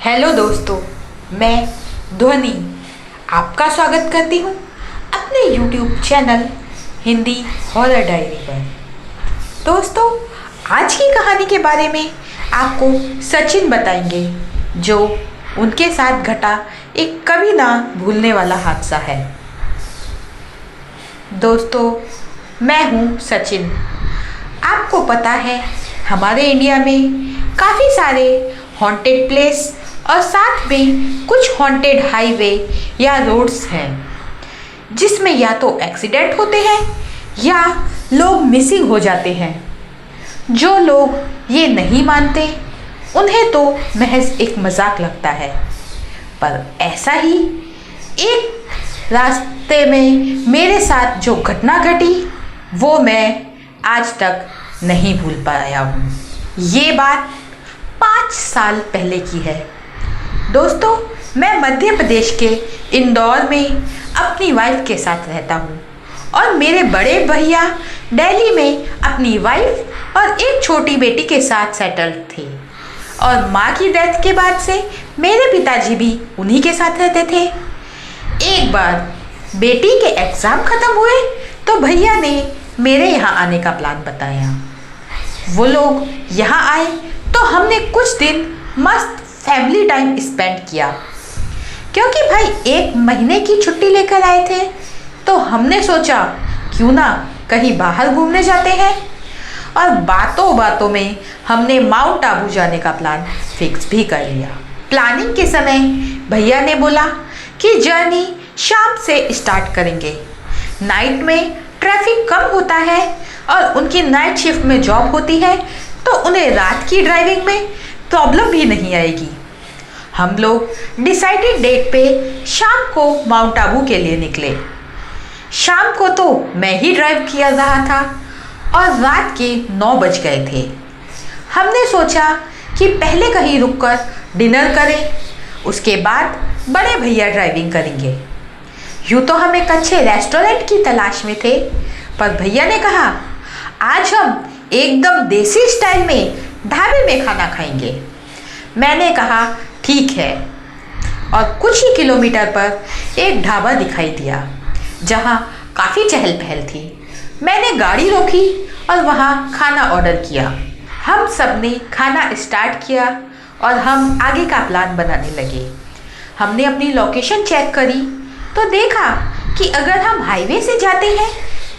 Hello दोस्तों, मैं ध्वनि आपका स्वागत करती हूँ अपने YouTube channel Hindi horror diary पर। दोस्तों, आज की कहानी के बारे में आपको सचिन बताएंगे, जो उनके साथ घटा एक कभी ना भूलने वाला हादसा है। दोस्तों, मैं हूँ सचिन। आपको पता है, हमारे इंडिया में काफ़ी सारे हॉन्टेड प्लेस और साथ में कुछ हॉन्टेड हाईवे या रोड्स हैं, जिसमें या तो एक्सीडेंट होते हैं या लोग मिसिंग हो जाते हैं। जो लोग ये नहीं मानते, उन्हें तो महज एक मजाक लगता है, पर ऐसा ही एक रास्ते में मेरे साथ जो घटना घटी, वो मैं आज तक नहीं भूल पाया हूँ। ये बात 5 साल पहले की है। दोस्तों, मैं मध्य प्रदेश के इंदौर में अपनी वाइफ के साथ रहता हूँ और मेरे बड़े भैया दिल्ली में अपनी वाइफ और एक छोटी बेटी के साथ सेटल थे, और माँ की डेथ के बाद से मेरे पिताजी भी उन्हीं के साथ रहते थे। एक बार बेटी के एग्ज़ाम ख़त्म हुए तो भैया ने मेरे यहाँ आने का प्लान बताया। वो लोग यहाँ आए तो हमने कुछ दिन मस्त फैमिली टाइम स्पेंड किया। क्योंकि भाई 1 महीने की छुट्टी लेकर आए थे, तो हमने सोचा क्यों ना कहीं बाहर घूमने जाते हैं, और बातों बातों में हमने माउंट आबू जाने का प्लान फिक्स भी कर लिया। प्लानिंग के समय भैया ने बोला कि जर्नी शाम से स्टार्ट करेंगे। नाइट में ट्रैफिक कम होता है और उनकी नाइट शिफ्ट में जॉब होती है, तो उन्हें रात की ड्राइविंग में प्रॉब्लम भी नहीं आएगी। हम लोग डिसाइडेड डेट पे शाम को माउंट आबू के लिए निकले। शाम को तो मैं ही ड्राइव किया रहा था और रात के 9 बज गए थे। हमने सोचा कि पहले कहीं रुककर डिनर करें, उसके बाद बड़े भैया ड्राइविंग करेंगे। यूँ तो हम एक अच्छे रेस्टोरेंट की तलाश में थे, पर भैया ने कहा आज हम एकदम देसी स्टाइल में ढाबे में खाना खाएंगे। मैंने कहा ठीक है, और कुछ ही किलोमीटर पर एक ढाबा दिखाई दिया जहां काफ़ी चहल पहल थी। मैंने गाड़ी रोकी और वहां खाना ऑर्डर किया। हम सब ने खाना स्टार्ट किया और हम आगे का प्लान बनाने लगे। हमने अपनी लोकेशन चेक करी तो देखा कि अगर हम हाईवे से जाते हैं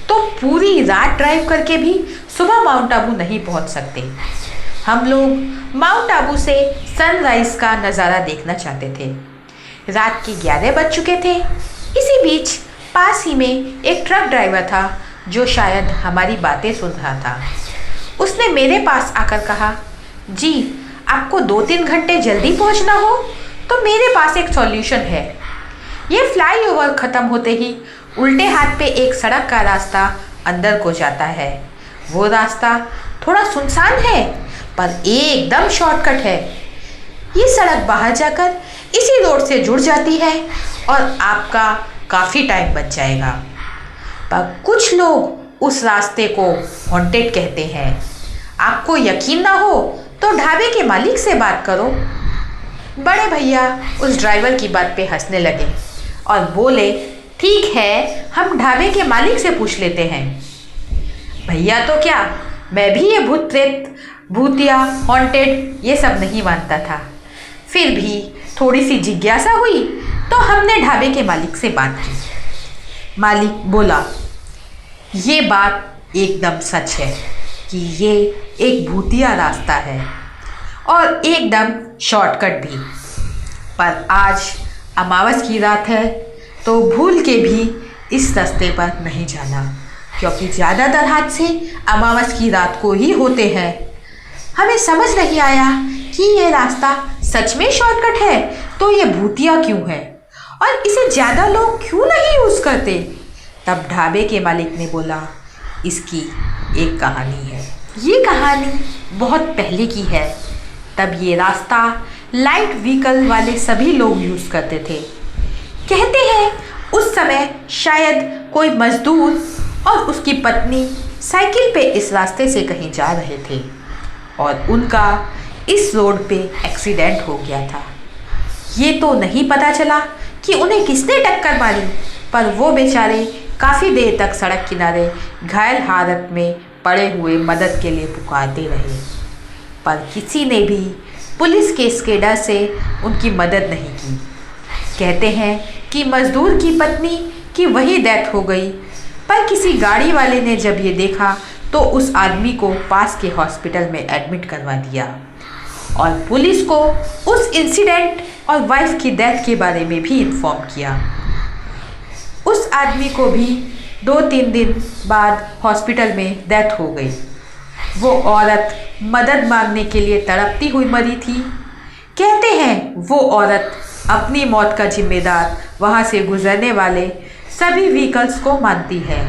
तो पूरी रात ड्राइव करके भी सुबह माउंट आबू नहीं पहुंच सकते। हम लोग माउंट आबू से सनराइज का नज़ारा देखना चाहते थे। रात के 11 बज चुके थे। इसी बीच पास ही में एक ट्रक ड्राइवर था जो शायद हमारी बातें सुन रहा था। उसने मेरे पास आकर कहा, जी आपको 2-3 घंटे जल्दी पहुंचना हो तो मेरे पास एक सॉल्यूशन है। ये फ्लाईओवर ख़त्म होते ही उल्टे हाथ पे एक सड़क का रास्ता अंदर को जाता है। वो रास्ता थोड़ा सुनसान है, पर एकदम शॉर्टकट है। ये सड़क बाहर जाकर इसी रोड से जुड़ जाती है और आपका काफ़ी टाइम बच जाएगा। पर कुछ लोग उस रास्ते को हॉन्टेड कहते हैं। आपको यकीन ना हो तो ढाबे के मालिक से बात करो। बड़े भैया उस ड्राइवर की बात पे हंसने लगे और बोले, ठीक है, हम ढाबे के मालिक से पूछ लेते हैं। भैया तो क्या, मैं भी ये भूत प्रेत, भूतिया, हॉन्टेड ये सब नहीं मानता था। फिर भी थोड़ी सी जिज्ञासा हुई तो हमने ढाबे के मालिक से बात की। मालिक बोला, ये बात एकदम सच है कि ये एक भूतिया रास्ता है और एकदम शॉर्टकट भी, पर आज अमावस की रात है तो भूल के भी इस रास्ते पर नहीं जाना, क्योंकि ज़्यादातर हादसे अमावस की रात को ही होते हैं। हमें समझ नहीं आया कि ये रास्ता सच में शॉर्टकट है तो ये भूतिया क्यों है और इसे ज़्यादा लोग क्यों नहीं यूज़ करते। तब ढाबे के मालिक ने बोला, इसकी एक कहानी है। ये कहानी बहुत पहले की है। तब ये रास्ता लाइट व्हीकल वाले सभी लोग यूज़ करते थे। कहते हैं उस समय शायद कोई मजदूर और उसकी पत्नी साइकिल पे इस रास्ते से कहीं जा रहे थे और उनका इस रोड पे एक्सीडेंट हो गया था। ये तो नहीं पता चला कि उन्हें किसने टक्कर मारी, पर वो बेचारे काफ़ी देर तक सड़क किनारे घायल हालत में पड़े हुए मदद के लिए पुकारते रहे, पर किसी ने भी पुलिस केस के डर से उनकी मदद नहीं की। कहते हैं कि मजदूर की पत्नी की वही डेथ हो गई, पर किसी गाड़ी वाले ने जब ये देखा तो उस आदमी को पास के हॉस्पिटल में एडमिट करवा दिया और पुलिस को उस इंसिडेंट और वाइफ की डेथ के बारे में भी इन्फॉर्म किया। उस आदमी को भी 2-3 दिन बाद हॉस्पिटल में डेथ हो गई। वो औरत मदद मांगने के लिए तड़पती हुई मरी थी। कहते हैं वो औरत अपनी मौत का जिम्मेदार वहाँ से गुजरने वाले सभी व्हीकल्स को मानती है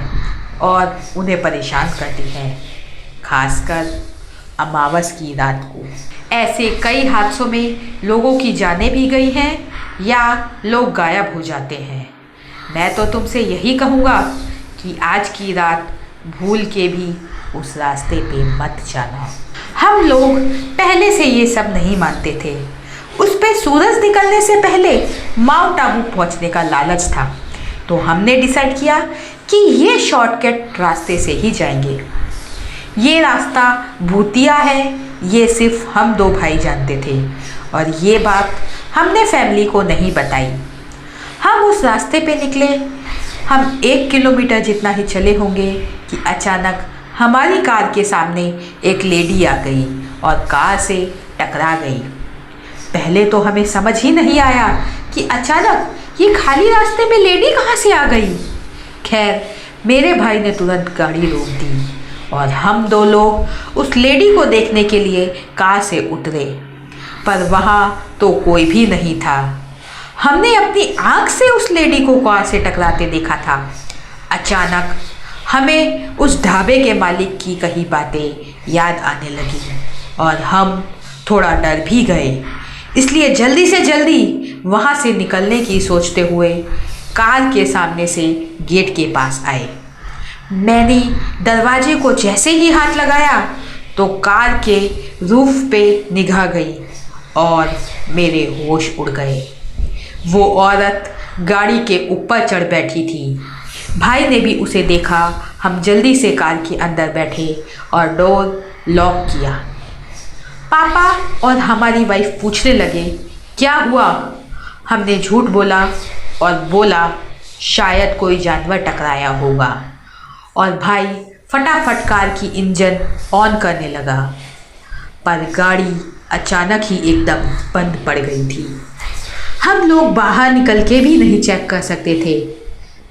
और उन्हें परेशान करती है, खासकर अमावस की रात को। ऐसे कई हादसों में लोगों की जानें भी गई हैं या लोग गायब हो जाते हैं। मैं तो तुमसे यही कहूँगा कि आज की रात भूल के भी उस रास्ते पे मत जाना। हम लोग पहले से ये सब नहीं मानते थे। उस पे सूरज निकलने से पहले माउंट आबू पहुँचने का लालच था, तो हमने डिसाइड किया कि ये शॉर्टकट रास्ते से ही जाएंगे। ये रास्ता भूतिया है, ये सिर्फ हम 2 भाई जानते थे और ये बात हमने फैमिली को नहीं बताई। हम उस रास्ते पे निकले। हम 1 किलोमीटर जितना ही चले होंगे कि अचानक हमारी कार के सामने एक लेडी आ गई और कार से टकरा गई। पहले तो हमें समझ ही नहीं आया कि अचानक ये खाली रास्ते में लेडी कहाँ से आ गई। खैर, मेरे भाई ने तुरंत गाड़ी रोक दी और हम 2 लोग उस लेडी को देखने के लिए कार से उतरे, पर वहाँ तो कोई भी नहीं था। हमने अपनी आँख से उस लेडी को कार से टकराते देखा था। अचानक हमें उस ढाबे के मालिक की कही बातें याद आने लगी और हम थोड़ा डर भी गए, इसलिए जल्दी से जल्दी वहाँ से निकलने की सोचते हुए कार के सामने से गेट के पास आए। मैंने दरवाजे को जैसे ही हाथ लगाया तो कार के रूफ पे निगाह गई और मेरे होश उड़ गए। वो औरत गाड़ी के ऊपर चढ़ बैठी थी। भाई ने भी उसे देखा। हम जल्दी से कार के अंदर बैठे और डोर लॉक किया। पापा और हमारी वाइफ पूछने लगे, क्या हुआ? हमने झूठ बोला और बोला शायद कोई जानवर टकराया होगा, और भाई फटाफट कार की इंजन ऑन करने लगा, पर गाड़ी अचानक ही एकदम बंद पड़ गई थी। हम लोग बाहर निकल के भी नहीं चेक कर सकते थे।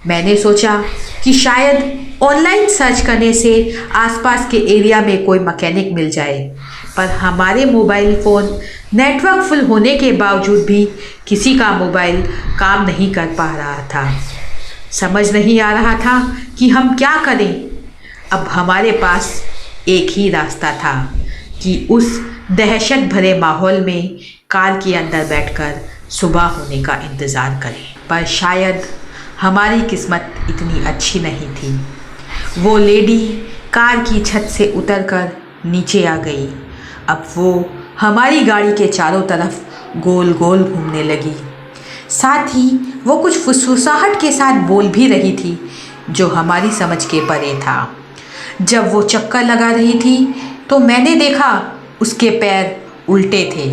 मैंने सोचा कि शायद ऑनलाइन सर्च करने से आसपास के एरिया में कोई मैकेनिक मिल जाए, पर हमारे मोबाइल फ़ोन नेटवर्क फुल होने के बावजूद भी किसी का मोबाइल काम नहीं कर पा रहा था। समझ नहीं आ रहा था कि हम क्या करें। अब हमारे पास एक ही रास्ता था कि उस दहशत भरे माहौल में कार के अंदर बैठकर सुबह होने का इंतज़ार करें, पर शायद हमारी किस्मत इतनी अच्छी नहीं थी। वो लेडी कार की छत से उतरकर नीचे आ गई। अब वो हमारी गाड़ी के चारों तरफ गोल गोल घूमने लगी। साथ ही वो कुछ फुसफुसाहट के साथ बोल भी रही थी जो हमारी समझ के परे था। जब वो चक्कर लगा रही थी तो मैंने देखा उसके पैर उल्टे थे।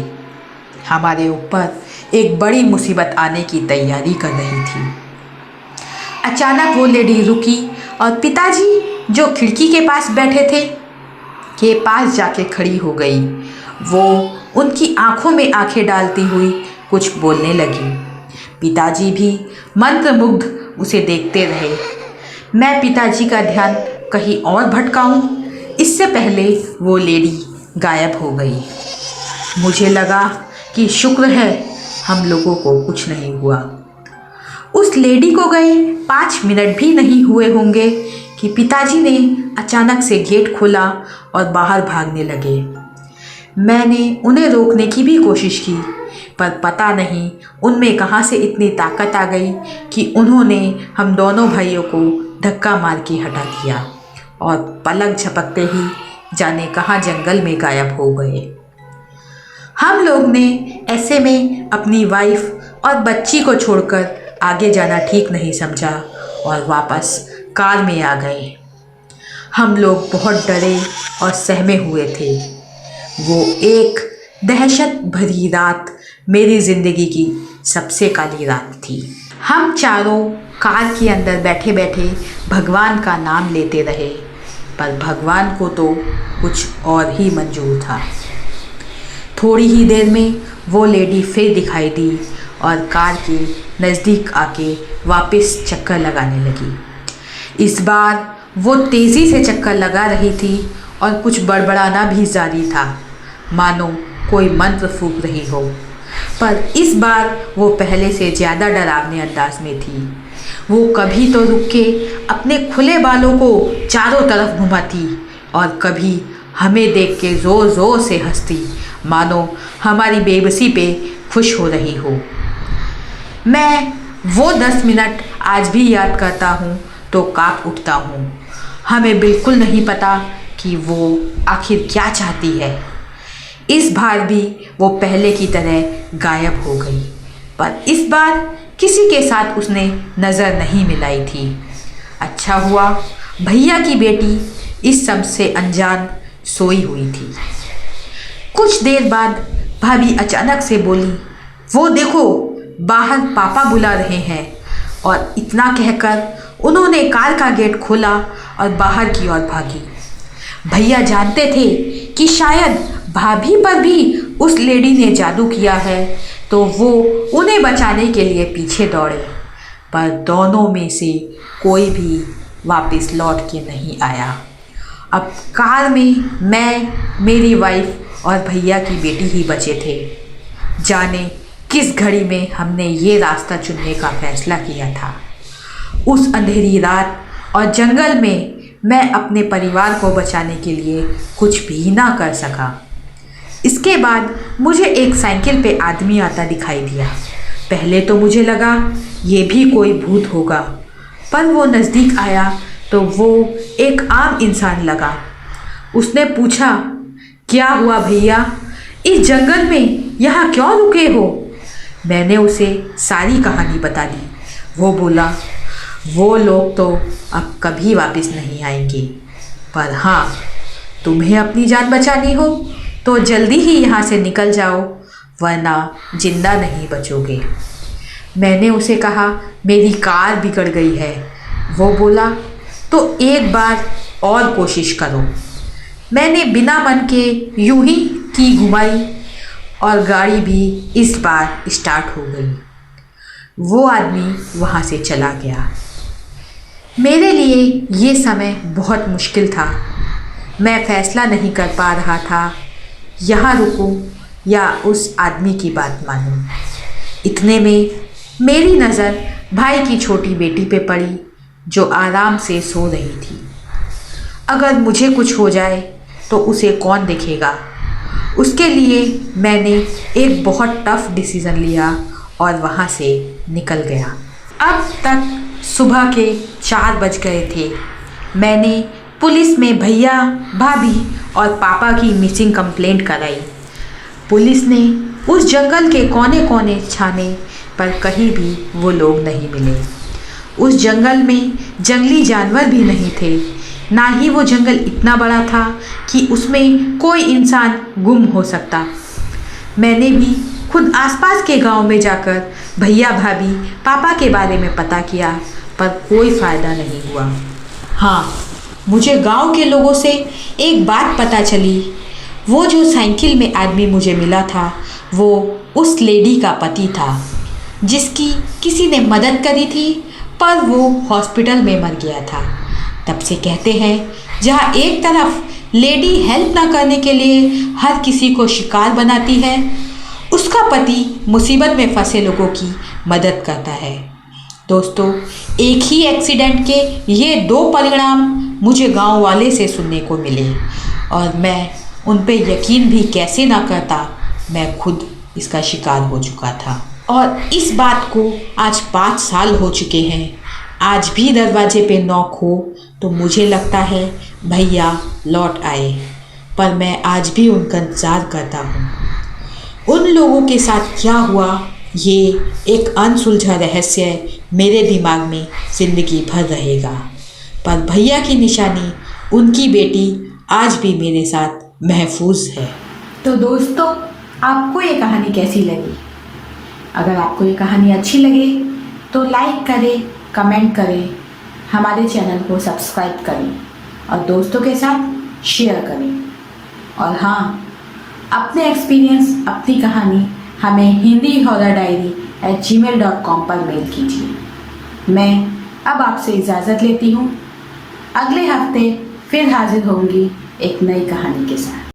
हमारे ऊपर एक बड़ी मुसीबत आने की तैयारी कर रही थी। अचानक वो लेडी रुकी और पिताजी जो खिड़की के पास बैठे थे के पास जाके खड़ी हो गई। वो उनकी आंखों में आंखें डालती हुई कुछ बोलने लगी। पिताजी भी मंत्रमुग्ध उसे देखते रहे। मैं पिताजी का ध्यान कहीं और भटकाऊं इससे पहले वो लेडी गायब हो गई। मुझे लगा कि शुक्र है हम लोगों को कुछ नहीं हुआ। उस लेडी को गए 5 मिनट भी नहीं हुए होंगे कि पिताजी ने अचानक से गेट खोला और बाहर भागने लगे। मैंने उन्हें रोकने की भी कोशिश की, पर पता नहीं उनमें कहाँ से इतनी ताकत आ गई कि उन्होंने हम दोनों भाइयों को धक्का मार के हटा दिया और पलक झपकते ही जाने कहाँ जंगल में गायब हो गए। हम लोग ने ऐसे में अपनी वाइफ और बच्ची को छोड़कर आगे जाना ठीक नहीं समझा और वापस कार में आ गए। हम लोग बहुत डरे और सहमे हुए थे। वो एक दहशत भरी रात मेरी ज़िंदगी की सबसे काली रात थी। हम चारों कार के अंदर बैठे बैठे भगवान का नाम लेते रहे, पर भगवान को तो कुछ और ही मंजूर था। थोड़ी ही देर में वो लेडी फिर दिखाई दी और कार के नज़दीक आके वापस चक्कर लगाने लगी। इस बार वो तेज़ी से चक्कर लगा रही थी और कुछ बड़बड़ाना भी जारी था, मानो कोई मंत्र फूंक रही हो। पर इस बार वो पहले से ज़्यादा डरावने अंदाज में थी। वो कभी तो रुक के अपने खुले बालों को चारों तरफ घुमाती और कभी हमें देख के ज़ोर ज़ोर से हंसती, मानो हमारी बेबसी पे खुश हो रही हो। मैं वो 10 मिनट आज भी याद करता हूँ तो काँप उठता हूँ। हमें बिल्कुल नहीं पता कि वो आखिर क्या चाहती है। इस बार भी वो पहले की तरह गायब हो गई, पर इस बार किसी के साथ उसने नज़र नहीं मिलाई थी। अच्छा हुआ भैया की बेटी इस सब से अनजान सोई हुई थी। कुछ देर बाद भाभी अचानक से बोली, वो देखो बाहर पापा बुला रहे हैं। और इतना कहकर उन्होंने कार का गेट खोला और बाहर की ओर भागी। भैया जानते थे कि शायद भाभी पर भी उस लेडी ने जादू किया है, तो वो उन्हें बचाने के लिए पीछे दौड़े, पर दोनों में से कोई भी वापस लौट के नहीं आया। अब कार में मैं, मेरी वाइफ और भैया की बेटी ही बचे थे। जाने किस घड़ी में हमने ये रास्ता चुनने का फैसला किया था। उस अंधेरी रात और जंगल में मैं अपने परिवार को बचाने के लिए कुछ भी ना कर सका। इसके बाद मुझे एक साइकिल पे आदमी आता दिखाई दिया। पहले तो मुझे लगा ये भी कोई भूत होगा, पर वो नज़दीक आया तो वो एक आम इंसान लगा। उसने पूछा, क्या हुआ भैया, इस जंगल में यहाँ क्यों रुके हो? मैंने उसे सारी कहानी बता दी। वो बोला, वो लोग तो अब कभी वापस नहीं आएंगे, पर हाँ, तुम्हें अपनी जान बचानी हो तो जल्दी ही यहाँ से निकल जाओ, वरना जिंदा नहीं बचोगे। मैंने उसे कहा, मेरी कार बिगड़ गई है। वो बोला, तो एक बार और कोशिश करो। मैंने बिना मन के यूं ही की घुमाई और गाड़ी भी इस बार स्टार्ट हो गई। वो आदमी वहाँ से चला गया। मेरे लिए ये समय बहुत मुश्किल था। मैं फैसला नहीं कर पा रहा था, यहाँ रुकूं या उस आदमी की बात मानूं। इतने में मेरी नज़र भाई की छोटी बेटी पे पड़ी, जो आराम से सो रही थी। अगर मुझे कुछ हो जाए तो उसे कौन देखेगा? उसके लिए मैंने एक बहुत टफ डिसीज़न लिया और वहाँ से निकल गया। अब तक सुबह के 4 बज गए थे। मैंने पुलिस में भैया, भाभी और पापा की मिसिंग कंप्लेंट कराई। पुलिस ने उस जंगल के कोने कोने छाने, पर कहीं भी वो लोग नहीं मिले। उस जंगल में जंगली जानवर भी नहीं थे, ना ही वो जंगल इतना बड़ा था कि उसमें कोई इंसान गुम हो सकता। मैंने भी खुद आसपास के गांव में जाकर भैया, भाभी, पापा के बारे में पता किया, पर कोई फ़ायदा नहीं हुआ। हाँ, मुझे गांव के लोगों से एक बात पता चली। वो जो साइकिल में आदमी मुझे मिला था, वो उस लेडी का पति था, जिसकी किसी ने मदद करी थी, पर वो हॉस्पिटल में मर गया था। तब से कहते हैं, जहाँ एक तरफ लेडी हेल्प ना करने के लिए हर किसी को शिकार बनाती है, उसका पति मुसीबत में फंसे लोगों की मदद करता है। दोस्तों, एक ही एक्सीडेंट के ये 2 परिणाम मुझे गांव वाले से सुनने को मिले, और मैं उन पे यकीन भी कैसे ना करता। मैं खुद इसका शिकार हो चुका था, और इस बात को आज 5 साल हो चुके हैं। आज भी दरवाजे पे नॉक हो तो मुझे लगता है भैया लौट आए, पर मैं आज भी उनका इंतज़ार करता हूँ। उन लोगों के साथ क्या हुआ, ये एक अनसुलझा रहस्य मेरे दिमाग में ज़िंदगी भर रहेगा। पर भैया की निशानी, उनकी बेटी आज भी मेरे साथ महफूज है। तो दोस्तों, आपको ये कहानी कैसी लगी? अगर आपको ये कहानी अच्छी लगे तो लाइक करें, कमेंट करें, हमारे चैनल को सब्सक्राइब करें और दोस्तों के साथ शेयर करें। और हाँ, अपने एक्सपीरियंस, अपनी कहानी हमें hindihorrordiary@gmail.com पर मेल कीजिए। मैं अब आपसे इजाज़त लेती हूँ। अगले हफ्ते फिर हाजिर होंगी एक नई कहानी के साथ।